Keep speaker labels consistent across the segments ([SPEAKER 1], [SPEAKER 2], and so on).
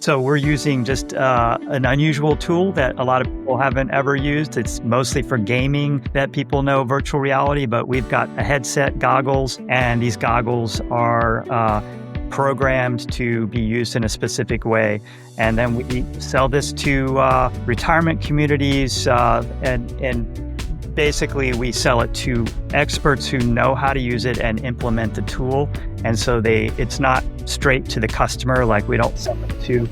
[SPEAKER 1] So we're using just an unusual tool that a lot of people haven't ever used. It's mostly for gaming that people know virtual reality, but we've got a headset, goggles, and these goggles are programmed to be used in a specific way. And then we sell this to retirement communities and basically we sell it to experts who know how to use it and implement the tool. And so it's not straight to the customer, like we don't sell it to.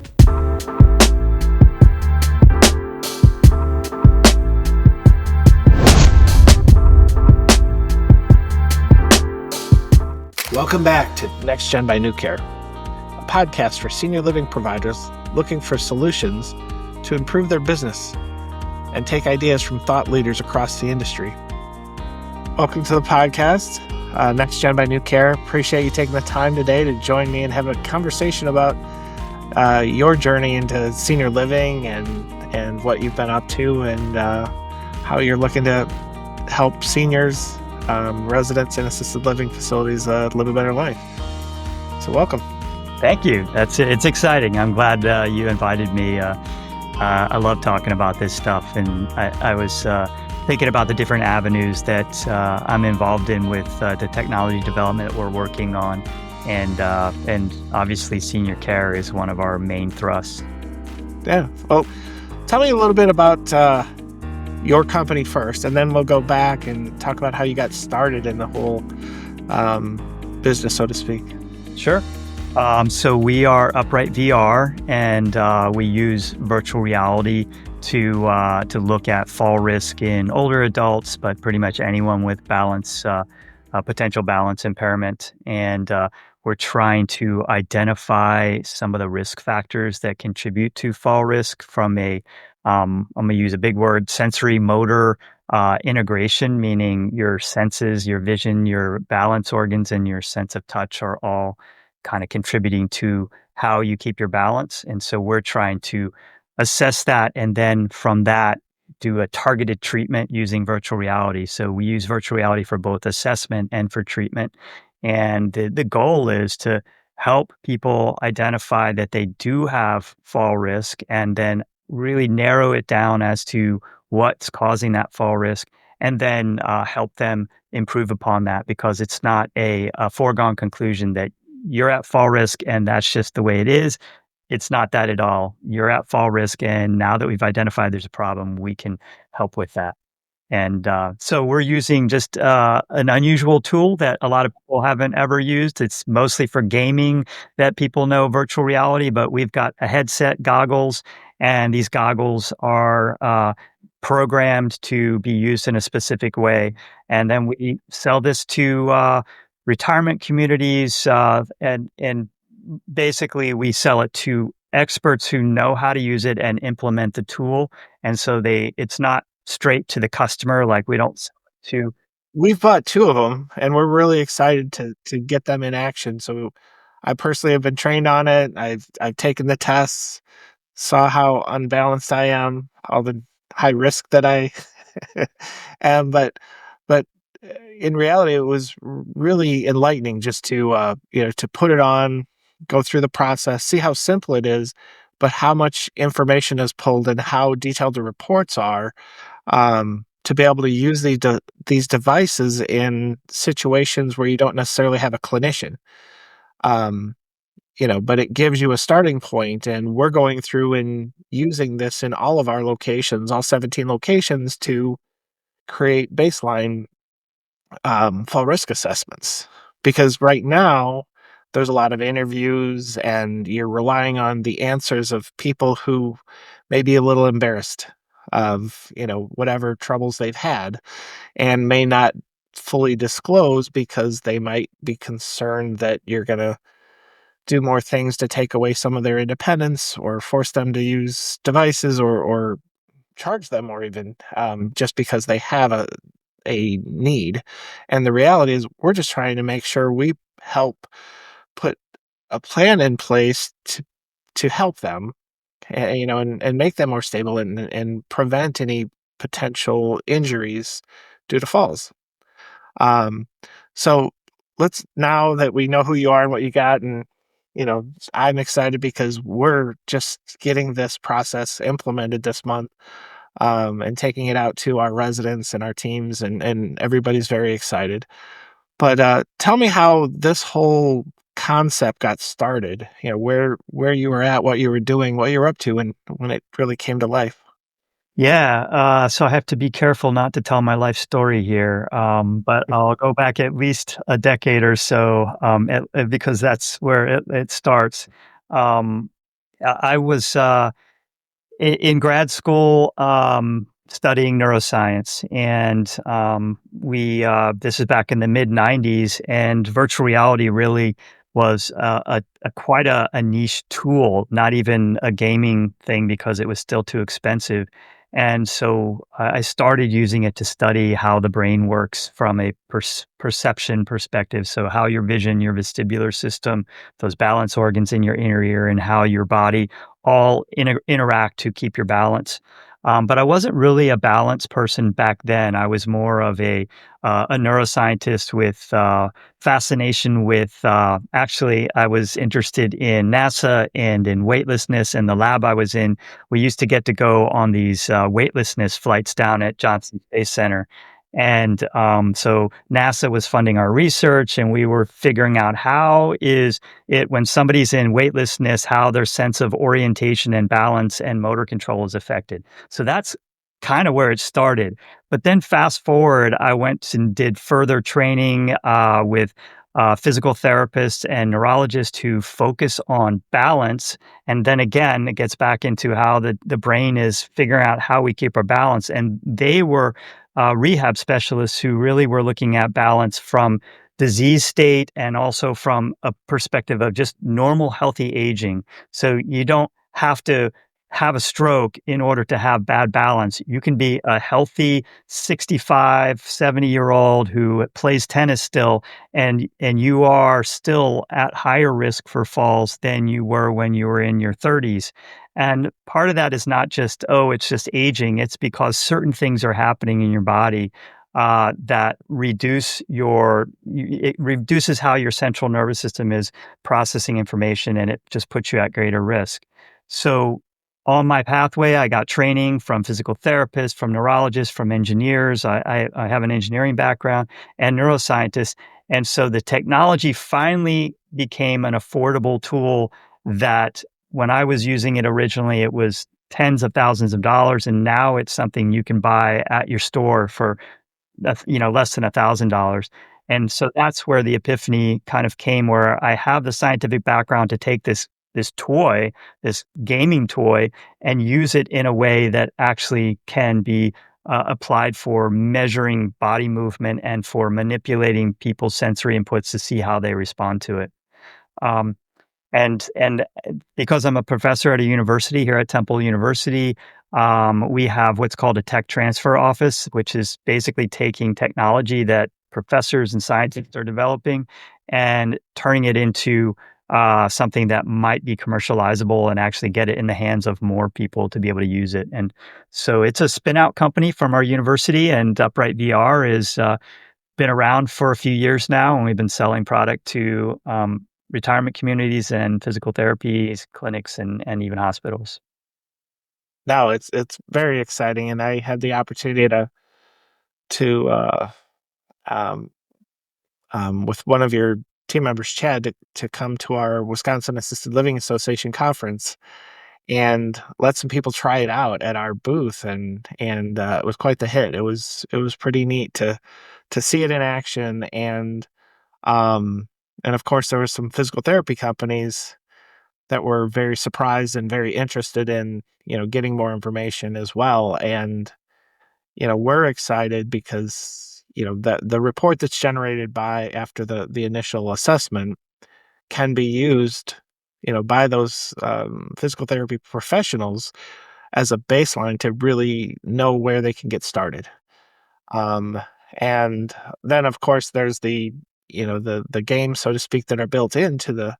[SPEAKER 2] Welcome back to NextGen by NuCare, a podcast for senior living providers looking for solutions to improve their business and take ideas from thought leaders across the industry. Welcome to the podcast, NextGen by NuCare. Appreciate you taking the time today to join me and have a conversation about your journey into senior living and what you've been up to and how you're looking to help seniors, residents in assisted living facilities live a better life. So welcome.
[SPEAKER 1] Thank you. It's exciting. I'm glad you invited me. I love talking about this stuff, and I was thinking about the different avenues that I'm involved in with the technology development that we're working on, and obviously senior care is one of our main thrusts.
[SPEAKER 2] Yeah. Well, tell me a little bit about your company first, and then we'll go back and talk about how you got started in the whole business, so to speak.
[SPEAKER 1] Sure. So we are UprightVR, and we use virtual reality to look at fall risk in older adults, but pretty much anyone with potential balance impairment. And we're trying to identify some of the risk factors that contribute to fall risk from I'm going to use a big word, sensory motor integration, meaning your senses, your vision, your balance organs, and your sense of touch are all kind of contributing to how you keep your balance. And so we're trying to assess that, and then from that, do a targeted treatment using virtual reality. So we use virtual reality for both assessment and for treatment. And the goal is to help people identify that they do have fall risk and then really narrow it down as to what's causing that fall risk, and then help them improve upon that, because it's not a foregone conclusion that you're at fall risk and that's just the way it is. It's not that at all. You're at fall risk, and now that we've identified there's a problem, we can help with that. And so we're using just an unusual tool that a lot of people haven't ever used. It's mostly for gaming that people know virtual reality, but we've got a headset, goggles, and these goggles are programmed to be used in a specific way. And then we sell this to retirement communities, and basically we sell it to experts who know how to use it and implement the tool. And so it's not straight to the customer, like we don't sell it to.
[SPEAKER 2] We've bought two of them, and we're really excited to get them in action. So I personally have been trained on it. I've taken the tests, saw how unbalanced I am, all the high risk that I am, but in reality, it was really enlightening just to to put it on, go through the process, see how simple it is, but how much information is pulled and how detailed the reports are, to be able to use these devices in situations where you don't necessarily have a clinician. But it gives you a starting point, and we're going through and using this in all of our locations, all 17 locations, to create baseline fall risk assessments. Because right now, there's a lot of interviews, and you're relying on the answers of people who may be a little embarrassed of, whatever troubles they've had, and may not fully disclose because they might be concerned that you're going to do more things to take away some of their independence or force them to use devices or charge them, or even just because they have a need. And the reality is we're just trying to make sure we help put a plan in place to help them, and make them more stable and prevent any potential injuries due to falls. So now that we know who you are and what you got, and I'm excited because we're just getting this process implemented this month, and taking it out to our residents and our teams, and everybody's very excited. But tell me how this whole concept got started. Where you were at, what you were doing, what you were up to, when it really came to life.
[SPEAKER 1] Yeah, so I have to be careful not to tell my life story here, but I'll go back at least a decade or so, because that's where it starts. Um, I was in grad school, studying neuroscience, and we this is back in the mid '90s, and virtual reality really was a quite a niche tool, not even a gaming thing because it was still too expensive. And so I started using it to study how the brain works from a perception perspective. So how your vision, your vestibular system, those balance organs in your inner ear, and how your body all interact to keep your balance. But I wasn't really a balance person back then. I was more of a neuroscientist with fascination with. Actually, I was interested in NASA and in weightlessness. And the lab I was in, we used to get to go on these weightlessness flights down at Johnson Space Center. And so NASA was funding our research, and we were figuring out how is it when somebody's in weightlessness, how their sense of orientation and balance and motor control is affected. So that's kind of where it started. But then fast forward, I went and did further training with physical therapists and neurologists who focus on balance. And then again, it gets back into how the brain is figuring out how we keep our balance. And they were rehab specialists who really were looking at balance from disease state and also from a perspective of just normal healthy aging. So you don't have to have a stroke in order to have bad balance. You can be a healthy 65, 70-year-old who plays tennis still, and you are still at higher risk for falls than you were when you were in your 30s. And part of that is not just, oh, it's just aging. It's because certain things are happening in your body that it reduces how your central nervous system is processing information, and it just puts you at greater risk. So on my pathway, I got training from physical therapists, from neurologists, from engineers. I have an engineering background and neuroscientists. And so the technology finally became an affordable tool that when I was using it originally, it was tens of thousands of dollars. And now it's something you can buy at your store for less than $1,000. And so that's where the epiphany kind of came, where I have the scientific background to take this toy, this gaming toy, and use it in a way that actually can be applied for measuring body movement and for manipulating people's sensory inputs to see how they respond to it. Um, and because I'm a professor at a university here at Temple University, we have what's called a tech transfer office, which is basically taking technology that professors and scientists are developing and turning it into something that might be commercializable and actually get it in the hands of more people to be able to use it. And so it's a spin out company from our university, and Upright VR is been around for a few years now, and we've been selling product to retirement communities and physical therapies, clinics, and even hospitals.
[SPEAKER 2] No, it's very exciting, and I had the opportunity to um, with one of your team members, Chad, to come to our Wisconsin Assisted Living Association conference and let some people try it out at our booth, and it was quite the hit. It was pretty neat to see it in action, and of course there were some physical therapy companies that were very surprised and very interested in getting more information as well. And we're excited because the report that's generated by after the initial assessment can be used by those physical therapy professionals as a baseline to really know where they can get started. um, and then of course there's the games, so to speak, that are built into the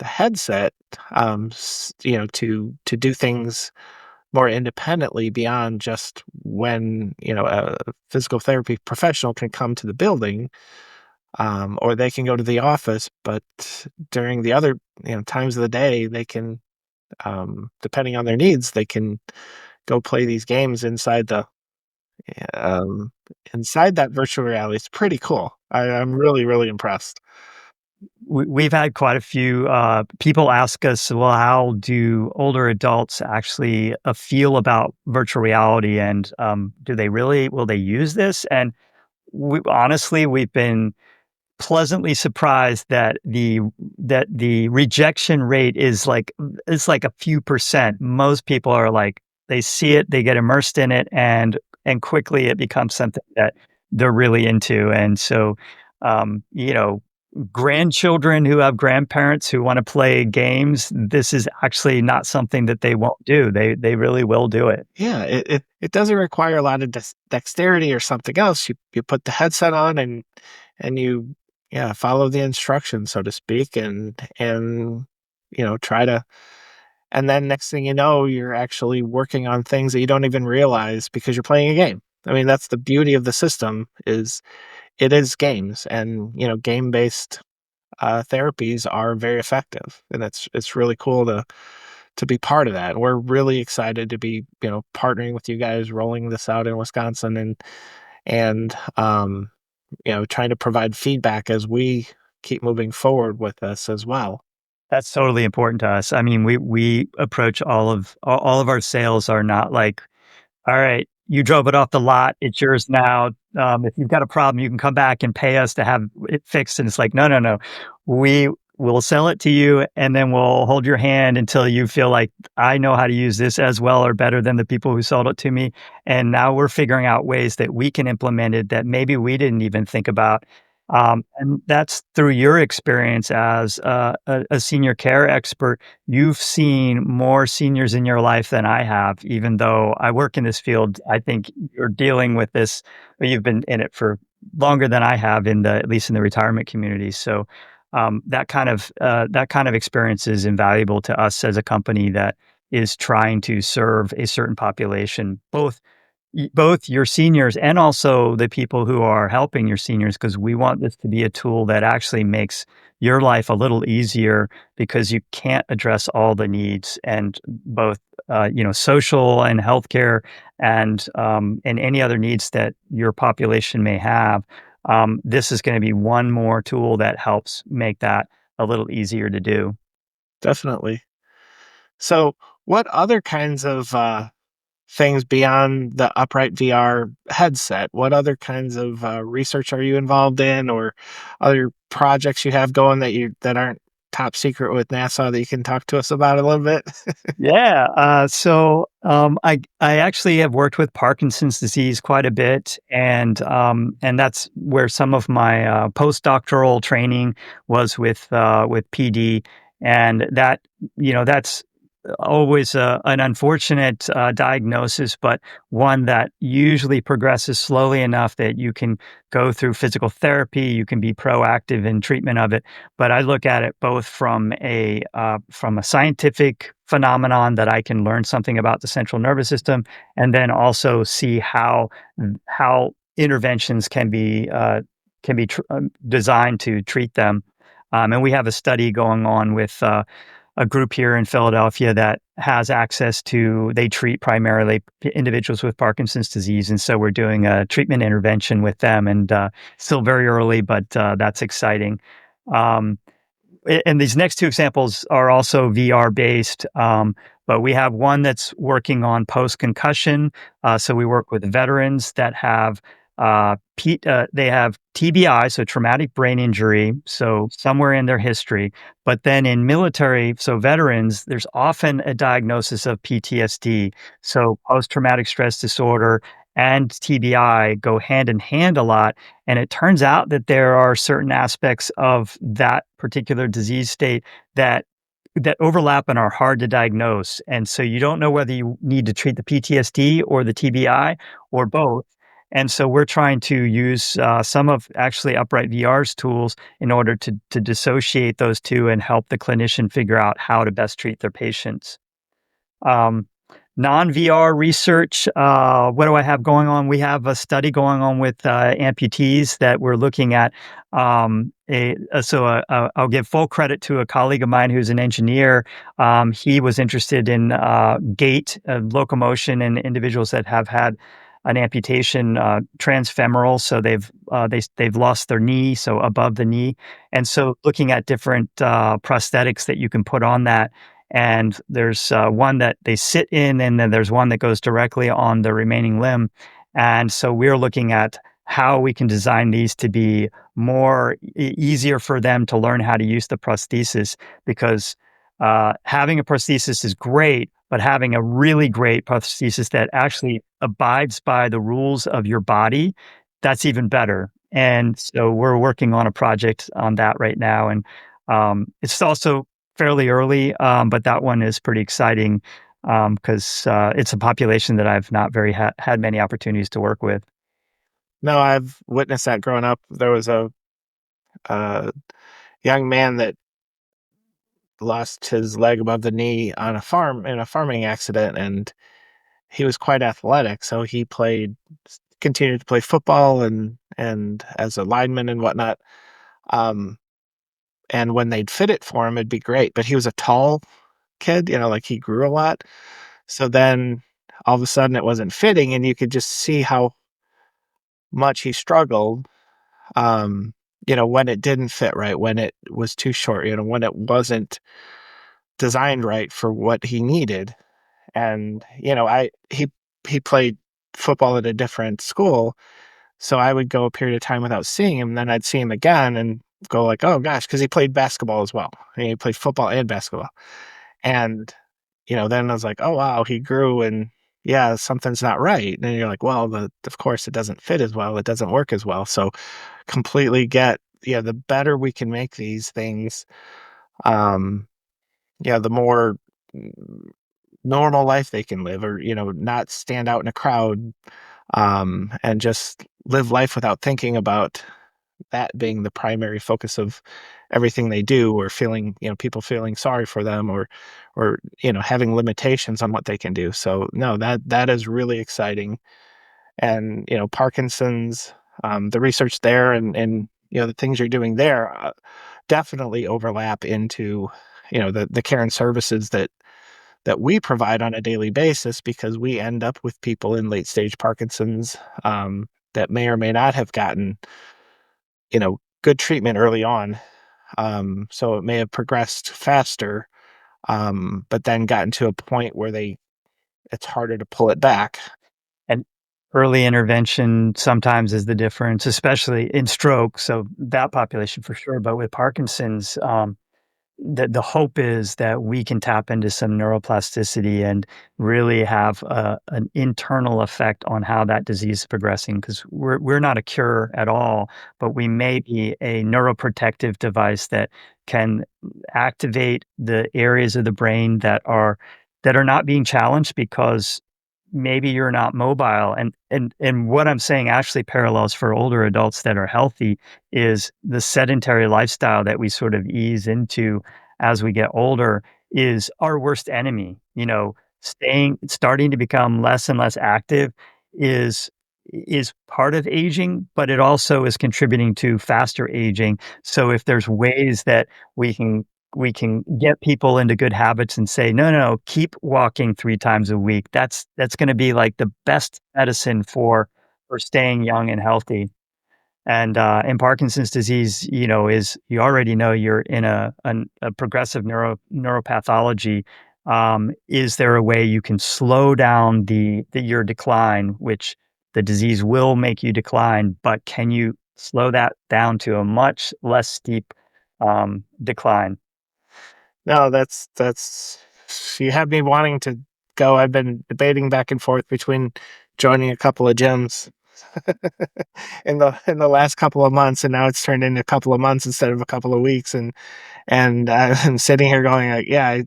[SPEAKER 2] headset, to do things more independently beyond just when a physical therapy professional can come to the building. or they can go to the office, but during the other, times of the day, they can, depending on their needs, they can go play these games um, inside that virtual reality. It's pretty cool. I'm really, really impressed.
[SPEAKER 1] We've had quite a few people ask us, well, how do older adults actually feel about virtual reality, and do they really, will they use this? And honestly, we've been pleasantly surprised that the rejection rate is like, it's like a few percent. Most people are like, they see it, they get immersed in it, and quickly it becomes something that they're really into. And so, you know, grandchildren who have grandparents who want to play games, this is actually not something that they won't do. They really will do it.
[SPEAKER 2] Yeah, it doesn't require a lot of dexterity or something else. You put the headset on and you, yeah, follow the instructions, so to speak, and try to, and then next thing you know, you're actually working on things that you don't even realize because you're playing a game. I mean, that's the beauty of the system, is it is games, and game-based therapies are very effective, and it's really cool to be part of that. We're really excited to be, partnering with you guys, rolling this out in Wisconsin, and trying to provide feedback as we keep moving forward with this as well.
[SPEAKER 1] That's totally important to us. I mean, we approach all of our sales are not like, all right, you drove it off the lot. It's yours now. If you've got a problem, you can come back and pay us to have it fixed. And it's like, no, no, no. We will sell it to you, and then we'll hold your hand until you feel like, I know how to use this as well or better than the people who sold it to me. And now we're figuring out ways that we can implement it that maybe we didn't even think about. And that's through your experience as a senior care expert. You've seen more seniors in your life than I have, even though I work in this field. I think you're dealing with this, or you've been in it for longer than I have, at least in the retirement community. So that kind of experience is invaluable to us as a company that is trying to serve a certain population, both your seniors and also the people who are helping your seniors, because we want this to be a tool that actually makes your life a little easier, because you can't address all the needs, and both social and healthcare, and any other needs that your population may have. This is going to be one more tool that helps make that a little easier to do.
[SPEAKER 2] Definitely. So, what other kinds of things beyond the Upright VR headset? What other kinds of research are you involved in, or other projects you have going that aren't top secret with NASA that you can talk to us about a little bit?
[SPEAKER 1] Yeah. I actually have worked with Parkinson's disease quite a bit, and that's where some of my postdoctoral training was with PD, and that's always an unfortunate diagnosis, but one that usually progresses slowly enough that you can go through physical therapy, you can be proactive in treatment of it. But I look at it both from a scientific phenomenon that I can learn something about the central nervous system, and then also see how interventions can be designed to treat them. And we have a study going on with a group here in Philadelphia that has access to, they treat primarily individuals with Parkinson's disease. And so we're doing a treatment intervention with them, and still very early, but that's exciting. Um, and these next two examples are also VR based, but we have one that's working on post concussion. So we work with veterans that have they have TBI, so traumatic brain injury, so somewhere in their history. But then in military, so veterans, there's often a diagnosis of PTSD, so post traumatic stress disorder and TBI go hand in hand a lot. And it turns out that there are certain aspects of that particular disease state that overlap and are hard to diagnose. And so you don't know whether you need to treat the PTSD or the TBI or both. And so we're trying to use some of actually Upright VR's tools in order to dissociate those two and help the clinician figure out how to best treat their patients. Um, non-VR research. What do I have going on? We have a study going on with amputees that we're looking at. I'll give full credit to a colleague of mine who's an engineer. He was interested in gait, locomotion in individuals that have had an amputation, transfemoral, so they've lost their knee, so above the knee, and so looking at different prosthetics that you can put on that. And there's one that they sit in, and then there's one that goes directly on the remaining limb. And so we're looking at how we can design these to be more easier for them to learn how to use the prosthesis, because having a prosthesis is great, but having a really great prosthesis that actually abides by the rules of your body, that's even better. And so we're working on a project on that right now. And it's also fairly early, but that one is pretty exciting because it's a population that I've not very had many opportunities to work with.
[SPEAKER 2] No, I've witnessed that growing up. There was a young man that lost his leg above the knee on a farm in a farming accident, and he was quite athletic. So he continued to play football and as a lineman and whatnot. Um, and when they'd fit it for him, it'd be great. But he was a tall kid, like he grew a lot. So then all of a sudden it wasn't fitting, and you could just see how much he struggled. Um, when it didn't fit right, when it was too short, when it wasn't designed right for what he needed. And he played football at a different school, so I would go a period of time without seeing him, then I'd see him again and go like, oh gosh, because he played basketball as well. And he played football and basketball. And then I was like, oh wow, he grew, and yeah, something's not right. And you're like, well, of course it doesn't fit as well, it doesn't work as well. So completely get, yeah, the better we can make these things, um yeah, the more normal life they can live, or not stand out in a crowd, and just live life without thinking about that being the primary focus of everything they do, or feeling, people feeling sorry for them, or having limitations on what they can do. So no, that is really exciting. And Parkinson's, the research there, and the things you're doing there, definitely overlap into the care and services that we provide on a daily basis, because we end up with people in late stage Parkinson's, that may or may not have gotten good treatment early on. So it may have progressed faster, but then gotten to a point where it's harder to pull it back.
[SPEAKER 1] And early intervention sometimes is the difference, especially in stroke. So that population for sure. But with Parkinson's, the hope is that we can tap into some neuroplasticity and really have an internal effect on how that disease is progressing, because we're not a cure at all, but we may be a neuroprotective device that can activate the areas of the brain that are not being challenged because maybe you're not mobile. And what I'm saying actually parallels for older adults that are healthy is the sedentary lifestyle that we sort of ease into as we get older is our worst enemy. Starting to become less and less active is is part of aging, but it also is contributing to faster aging. So if there's ways that we can we can get people into good habits and say, no, no, no, keep walking 3 times a week. That's going to be like the best medicine for staying young and healthy. And in Parkinson's disease, is you already know you're in a progressive neuropathology. Is there a way you can slow down your decline, which the disease will make you decline, but can you slow that down to a much less steep decline?
[SPEAKER 2] No, that's you have me wanting to go. I've been debating back and forth between joining a couple of gyms in the last couple of months, and now it's turned into a couple of months instead of a couple of weeks. And I'm sitting here going like, yeah,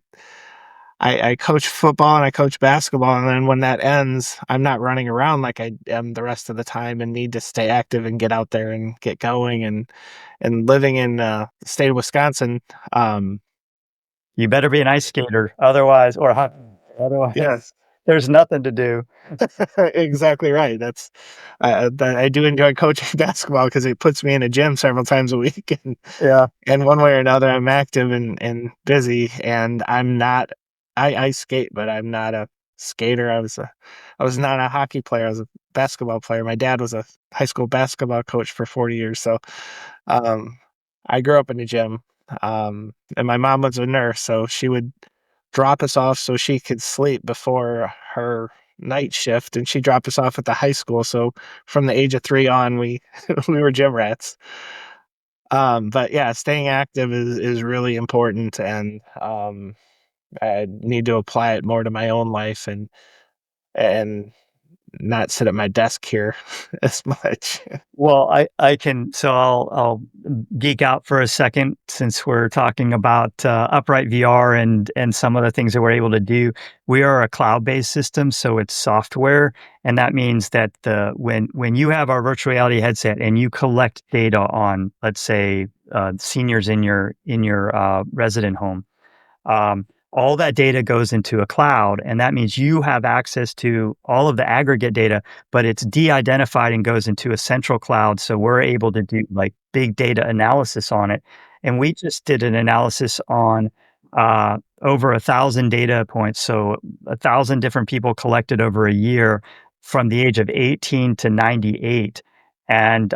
[SPEAKER 2] I coach football and I coach basketball, and then when that ends, I'm not running around like I am the rest of the time, and need to stay active and get out there and get going. And living in the state of Wisconsin, um,
[SPEAKER 1] You better be an ice skater, otherwise, or
[SPEAKER 2] yeah,
[SPEAKER 1] otherwise, There's nothing to do.
[SPEAKER 2] Exactly right. That I do enjoy coaching basketball because it puts me in a gym several times a week,
[SPEAKER 1] Yeah.
[SPEAKER 2] and one way or another, I'm active and busy, and I'm not. I skate, but I'm not a skater. I was not a hockey player. I was a basketball player. My dad was a high school basketball coach for 40 years, so um, I grew up in the gym. And my mom was a nurse, so she would drop us off so she could sleep before her night shift, and she dropped us off at the high school. So from the age of 3 on, we we were gym rats. But yeah, staying active is really important, and I need to apply it more to my own life and not sit at my desk here as much.
[SPEAKER 1] Well, I can so I'll geek out for a second since we're talking about Upright VR and some of the things that we're able to do. We are a cloud-based system, so it's software, and that means that the when you have our virtual reality headset and you collect data on, let's say, seniors in your resident home, all that data goes into a cloud, and that means you have access to all of the aggregate data, but it's de-identified and goes into a central cloud. So we're able to do like big data analysis on it. And we just did an analysis on over 1,000 data points. So 1,000 different people collected over a year from the age of 18 to 98. And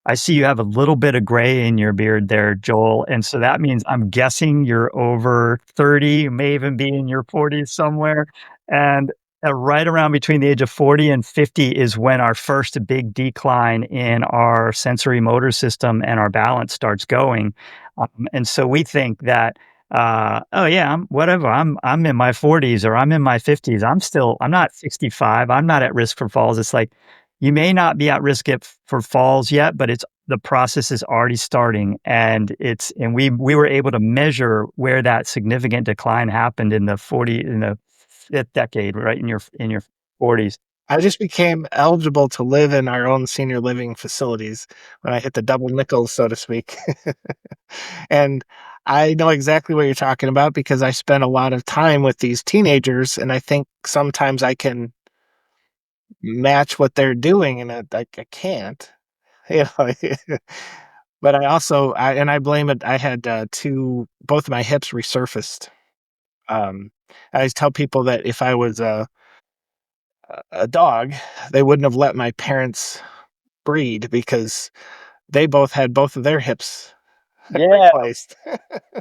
[SPEAKER 1] I see you have a little bit of gray in your beard there, Joel. And so that means I'm guessing you're over 30, you may even be in your 40s somewhere. And right around between the age of 40 and 50 is when our first big decline in our sensory motor system and our balance starts going. And so we think that, oh yeah, I'm in my 40s or I'm in my 50s. I'm not 65. I'm not at risk for falls. It's like, you may not be at risk for falls yet, but it's the process is already starting, and we were able to measure where that significant decline happened in the fifth decade, right in your 40s.
[SPEAKER 2] I just became eligible to live in our own senior living facilities when I hit the double nickels, so to speak. And I know exactly what you're talking about because I spent a lot of time with these teenagers, and I think sometimes I can match what they're doing, and I can't, you know. But I blame it. I had both of my hips resurfaced. Um, I always tell people that if I was a dog, they wouldn't have let my parents breed because they both had both of their hips
[SPEAKER 1] Yeah.
[SPEAKER 2] replaced.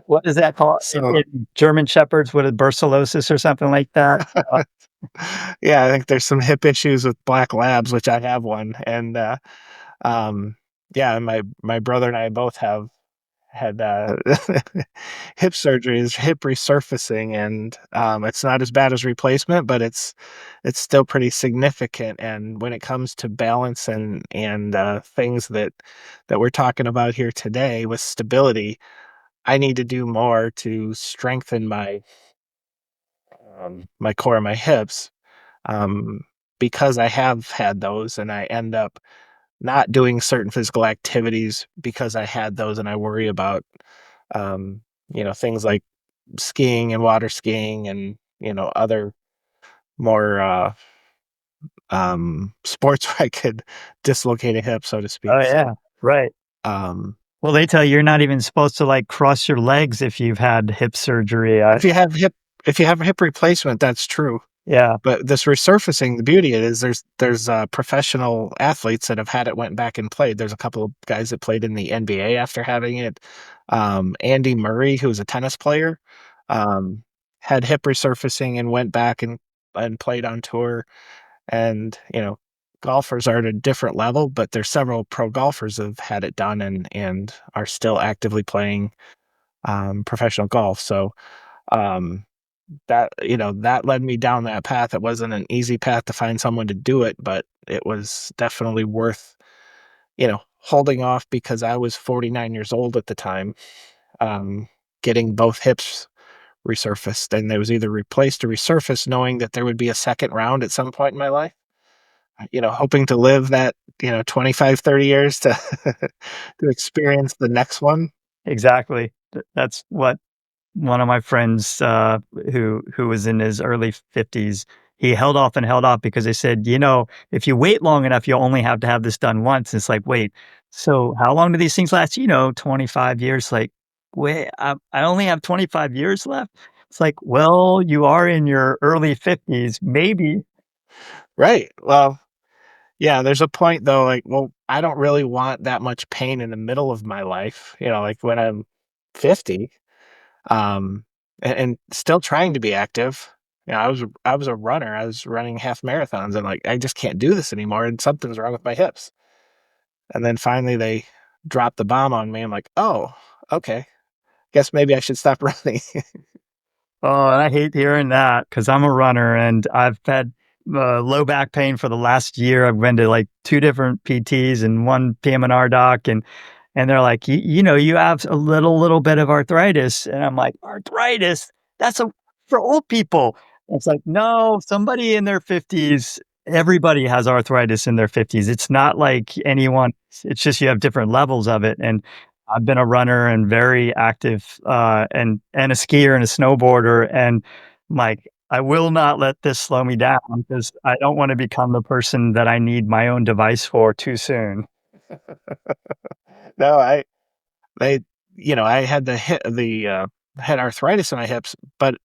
[SPEAKER 1] What is that called?
[SPEAKER 2] So,
[SPEAKER 1] German Shepherds, what is brucellosis or something like that?
[SPEAKER 2] yeah, I think there's some hip issues with black labs, which I have one, and um, yeah, and my brother and I both have had hip surgeries, hip resurfacing, and it's not as bad as replacement, but it's still pretty significant. And when it comes to balance and things that we're talking about here today with stability, I need to do more to strengthen my core and my hips, um, because I have had those, and I end up not doing certain physical activities because I had those, and I worry about um, things like skiing and water skiing and other more sports where I could dislocate a hip, so to
[SPEAKER 1] Oh
[SPEAKER 2] speak.
[SPEAKER 1] yeah,
[SPEAKER 2] So
[SPEAKER 1] right.
[SPEAKER 2] um,
[SPEAKER 1] Well, they tell you you're not even supposed to like cross your legs if you've had hip surgery.
[SPEAKER 2] if you have hip if you have a hip replacement, that's true.
[SPEAKER 1] Yeah.
[SPEAKER 2] But this resurfacing, the beauty of it is there's professional athletes that have had it, went back and played. There's a couple of guys that played in the NBA after having it. Andy Murray, who was a tennis player, um, had hip resurfacing and went back and played on tour. And golfers are at a different level, but there's several pro golfers that have had it done and are still actively playing professional golf. So um, that led me down that path. It wasn't an easy path to find someone to do it, but it was definitely worth holding off because I was 49 years old at the time, getting both hips resurfaced, and there was either replaced or resurfaced, knowing that there would be a second round at some point in my life, hoping to live that 25, 30 years to to experience the next one.
[SPEAKER 1] Exactly. That's what one of my friends, who was in his early 50s, he held off and held off because they said, if you wait long enough, you'll only have to have this done once. It's like, wait, so how long do these things last? 25 years. Like, wait, I only have 25 years left. It's like, well, you are in your early 50s, maybe.
[SPEAKER 2] Right. Well, yeah, there's a point though, like, well, I don't really want that much pain in the middle of my life, like when I'm 50, and still trying to be active. I was a runner. I was running half marathons and like I just can't do this anymore and something's wrong with my hips. And then finally they dropped the bomb on me. I'm like, "Oh, okay. Guess maybe I should stop running."
[SPEAKER 1] Oh, and I hate hearing that because I'm a runner and I've had low back pain for the last year. I've been to like two different PTs and one PM&R doc, and they're like, you have a little bit of arthritis, and I'm like, arthritis? That's for old people. It's like, no, somebody in their 50s. Everybody has arthritis in their 50s. It's not like anyone. It's just you have different levels of it, and I've been a runner and very active, and a skier and a snowboarder, and like, I will not let this slow me down because I don't wanna become the person that I need my own device for too soon.
[SPEAKER 2] No, I I had had arthritis in my hips, but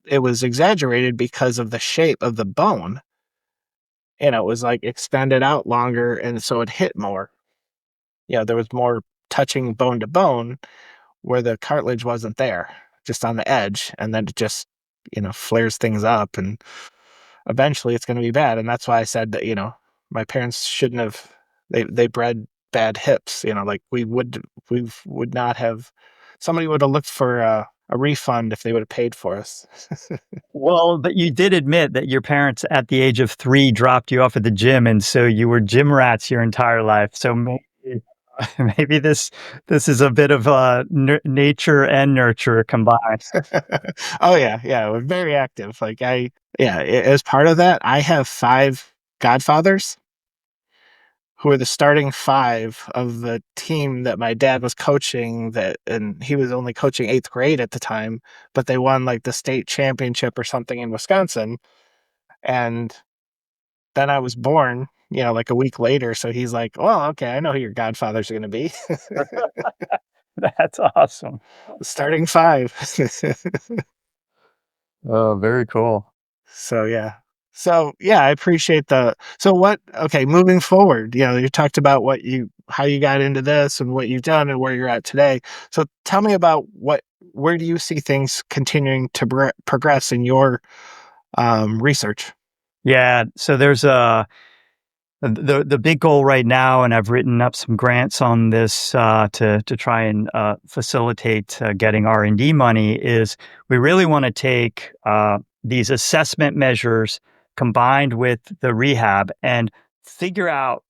[SPEAKER 2] it was exaggerated because of the shape of the bone. It was like extended out longer and so it hit more. There was more touching bone to bone where the cartilage wasn't there, just on the edge, and then it just, flares things up and eventually it's gonna be bad. And that's why I said that, my parents shouldn't have they bred bad hips, like we would not have somebody would have looked for a refund if they would have paid for us.
[SPEAKER 1] Well, but you did admit that your parents at the age of 3 dropped you off at the gym, and so you were gym rats your entire life. So maybe maybe this is a bit of, nature and nurture combined.
[SPEAKER 2] Oh yeah, yeah, we're very active. Like as part of that, I have 5 godfathers who are the starting 5 of the team that my dad was coaching, and he was only coaching 8th grade at the time, but they won like the state championship or something in Wisconsin. And then I was born, like a week later. So he's like, "Well, okay, I know who your godfathers are going to be."
[SPEAKER 1] That's awesome.
[SPEAKER 2] Starting 5.
[SPEAKER 1] Oh, very cool.
[SPEAKER 2] So yeah. So yeah, I appreciate the so what okay, moving forward, you talked about how you got into this and what you've done and where you're at today. So tell me about where do you see things continuing to progress in your research?
[SPEAKER 1] Yeah, so there's the big goal right now, and I've written up some grants on this to try and facilitate getting R&D money. Is we really want to take these assessment measures combined with the rehab and figure out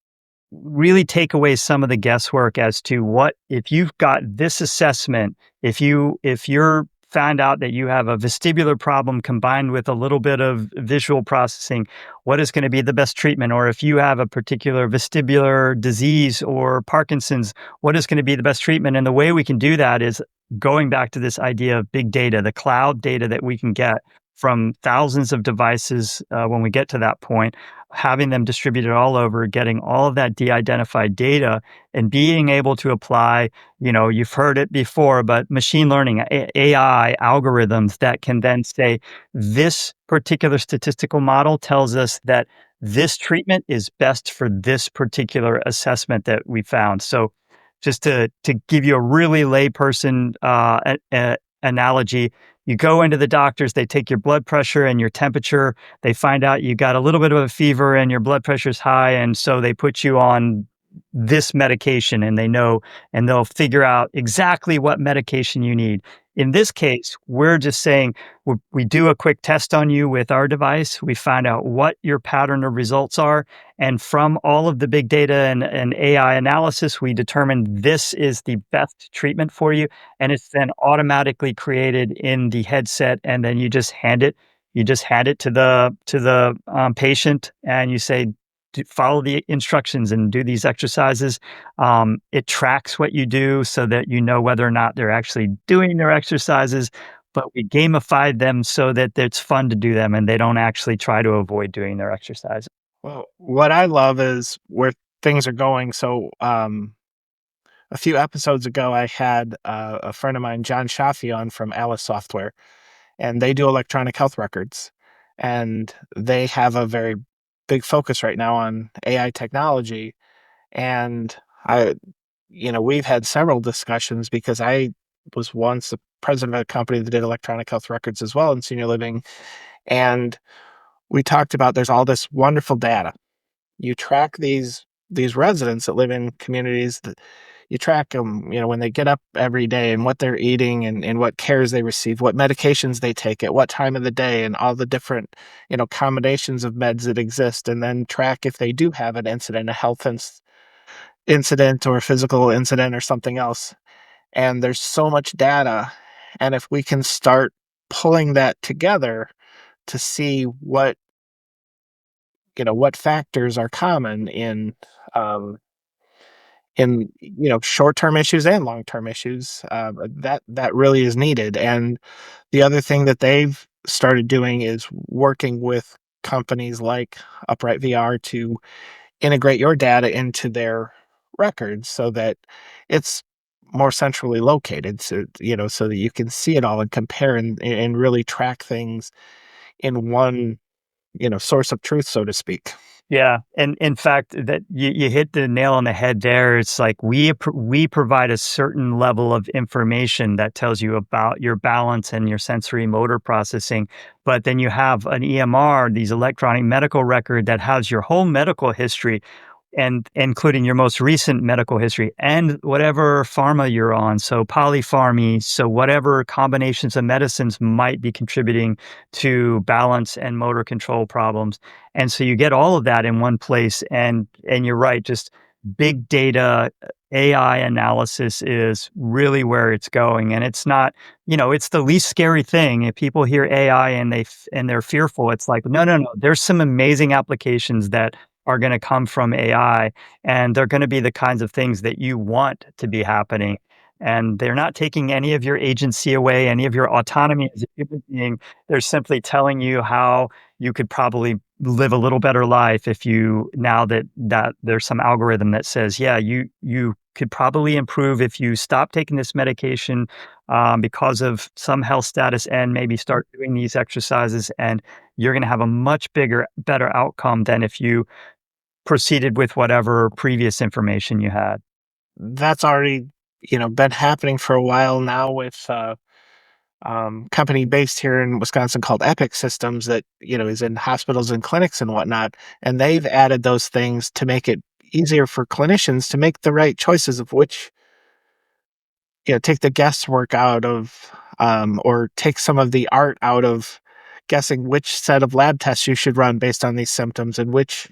[SPEAKER 1] really take away some of the guesswork as to what if you've got this assessment, if you're found out that you have a vestibular problem combined with a little bit of visual processing, what is going to be the best treatment? Or if you have a particular vestibular disease or Parkinson's, what is going to be the best treatment? And the way we can do that is going back to this idea of big data, the cloud data that we can get from thousands of devices when we get to that point, having them distributed all over, getting all of that de-identified data and being able to apply, you've heard it before, but machine learning, AI algorithms that can then say, this particular statistical model tells us that this treatment is best for this particular assessment that we found. So just to give you a really layperson analogy, you go into the doctors, they take your blood pressure and your temperature. They find out you got a little bit of a fever and your blood pressure is high. And so they put you on this medication and and they'll figure out exactly what medication you need. In this case, we're just saying we do a quick test on you with our device. We find out what your pattern of results are. And from all of the big data and AI analysis, we determine this is the best treatment for you. And it's then automatically created in the headset. And then you just hand it to the patient and you say, follow the instructions and do these exercises. It tracks what you do so that you know whether or not they're actually doing their exercises. but we gamified them so that it's fun to do them and they don't actually try to avoid doing their exercise.
[SPEAKER 2] Well, what I love is where things are going. So, a few episodes ago, I had a friend of mine, John Shafi, on from Alice Software, and they do electronic health records. And they have a very big focus right now on AI technology. And I, we've had several discussions because I was once the president of a company that did electronic health records as well in senior living. And we talked about there's all this wonderful data. You track these residents that live in communities that you track them, when they get up every day and what they're eating and what cares they receive, what medications they take at what time of the day, and all the different, combinations of meds that exist, and then track if they do have an incident, a health incident or a physical incident or something else. And there's so much data. And if we can start pulling that together to see what factors are common um, in short-term issues and long-term issues, that really is needed. And the other thing that they've started doing is working with companies like UprightVR to integrate your data into their records so that it's more centrally located, so that you can see it all and compare and really track things in one source of truth, so to speak.
[SPEAKER 1] Yeah, and in fact, that you hit the nail on the head there. It's like we provide a certain level of information that tells you about your balance and your sensory motor processing, but then you have an EMR, these electronic medical record that has your whole medical history and including your most recent medical history and whatever pharma you're on. So polypharmy, so whatever combinations of medicines might be contributing to balance and motor control problems. And so you get all of that in one place. And you're right, just big data AI analysis is really where it's going. And it's not, it's the least scary thing. If people hear AI and they're fearful, it's like, no, no, no. There's some amazing applications that are going to come from AI, and they're going to be the kinds of things that you want to be happening. And they're not taking any of your agency away, any of your autonomy as a human being. They're simply telling you how you could probably live a little better life if you now that there's some algorithm that says, yeah, you could probably improve if you stop taking this medication because of some health status and maybe start doing these exercises, and you're going to have a much better outcome than if you proceeded with whatever previous information you had.
[SPEAKER 2] That's already been happening for a while now with company based here in Wisconsin called Epic Systems that is in hospitals and clinics and whatnot, and they've added those things to make it easier for clinicians to make the right choices of which take the guesswork out of, or take some of the art out of guessing which set of lab tests you should run based on these symptoms, and which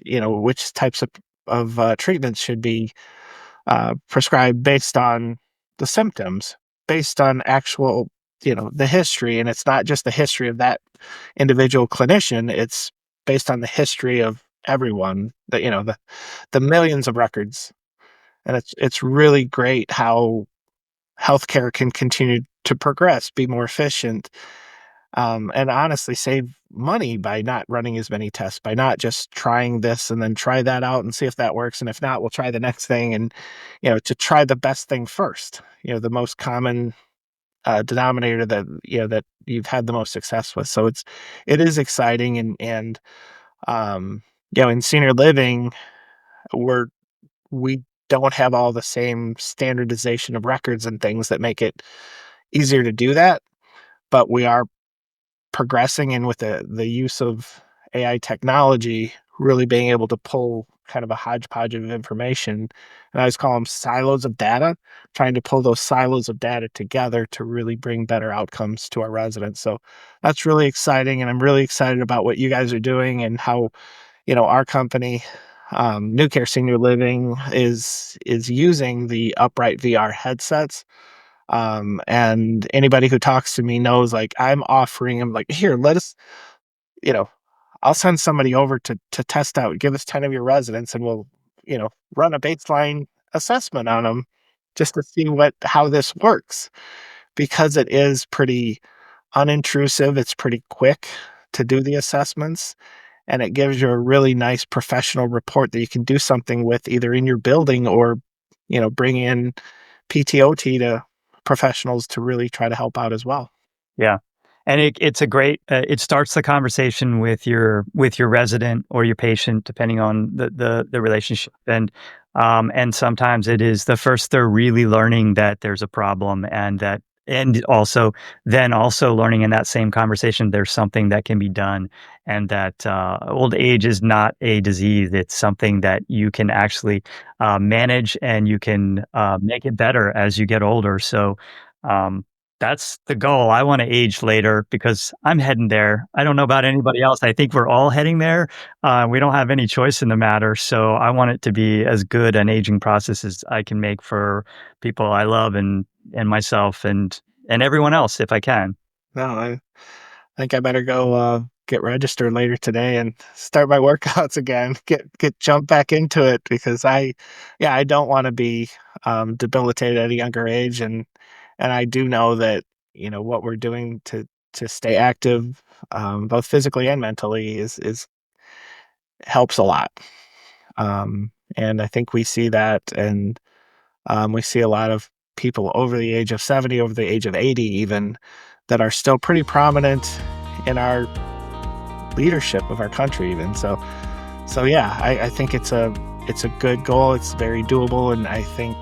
[SPEAKER 2] types of treatments should be prescribed based on the symptoms, based on actual, the history. And it's not just the history of that individual clinician, it's based on the history of everyone, the millions of records. And it's really great how healthcare can continue to progress, be more efficient, and honestly save money by not running as many tests, by not just trying this and then try that out and see if that works. And if not, we'll try the next thing. And, to try the best thing first, the most common denominator that you've had the most success with. So it is exciting. And, in senior living, we don't have all the same standardization of records and things that make it easier to do that, but we are progressing, and with the use of AI technology, really being able to pull kind of a hodgepodge of information. And I always call them silos of data, trying to pull those silos of data together to really bring better outcomes to our residents. So that's really exciting. And I'm really excited about what you guys are doing and how, our company, NuCare Senior Living, is using the Upright VR headsets. And anybody who talks to me knows, like, I'm offering them, like, here, you know, I'll send somebody over to test out, give us 10 of your residents and we'll, run a baseline assessment on them just to see how this works, because it is pretty unintrusive. It's pretty quick to do the assessments, and it gives you a really nice professional report that you can do something with either in your building or, bring in PTOT to professionals to really try to help out as well.
[SPEAKER 1] Yeah. And it's a great, it starts the conversation with your resident or your patient, depending on the relationship. And sometimes it is the first they're really learning that there's a problem, and also learning in that same conversation there's something that can be done, and that old age is not a disease. It's something that you can actually manage, and you can make it better as you get older. So um, that's the goal. I want to age later because I'm heading there. I don't know about anybody else. I think we're all heading there. We don't have any choice in the matter. So I want it to be as good an aging process as I can make for people I love, and myself, and everyone else if I can.
[SPEAKER 2] No, I think I better go get registered later today and start my workouts again. Get jump back into it because I don't want to be debilitated at a younger age, and I do know that what we're doing to stay active, both physically and mentally, is helps a lot. And I think we see that, and we see a lot of people over the age of 70, over the age of 80, even that are still pretty prominent in our leadership of our country, even. So yeah, I think it's a good goal. It's very doable, and I think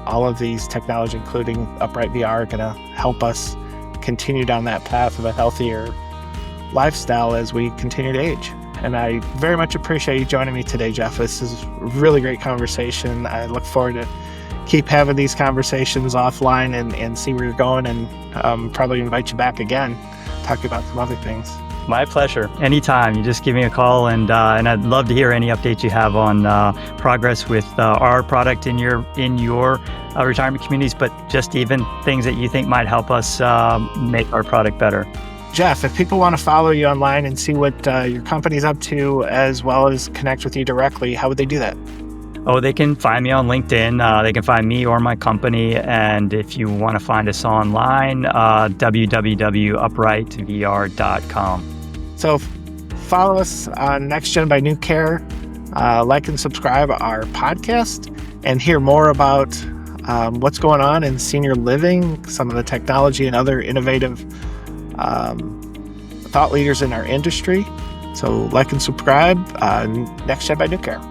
[SPEAKER 2] all of these technology, including UprightVR, are going to help us continue down that path of a healthier lifestyle as we continue to age. And I very much appreciate you joining me today, Geoff. This is a really great conversation. I look forward to keep having these conversations offline and see where you're going, and probably invite you back again, talk about some other things.
[SPEAKER 1] My pleasure. Anytime. You just give me a call, and I'd love to hear any updates you have on progress with our product in your retirement communities, but just even things that you think might help us make our product better.
[SPEAKER 2] Geoff, if people want to follow you online and see what your company's up to, as well as connect with you directly, how would they do that?
[SPEAKER 1] Oh, they can find me on LinkedIn. They can find me or my company. And if you want to find us online, www.uprightvr.com.
[SPEAKER 2] So follow us on NextGen by NuCare. Like and subscribe our podcast and hear more about what's going on in senior living, some of the technology and other innovative thought leaders in our industry. So like and subscribe on NextGen by NuCare.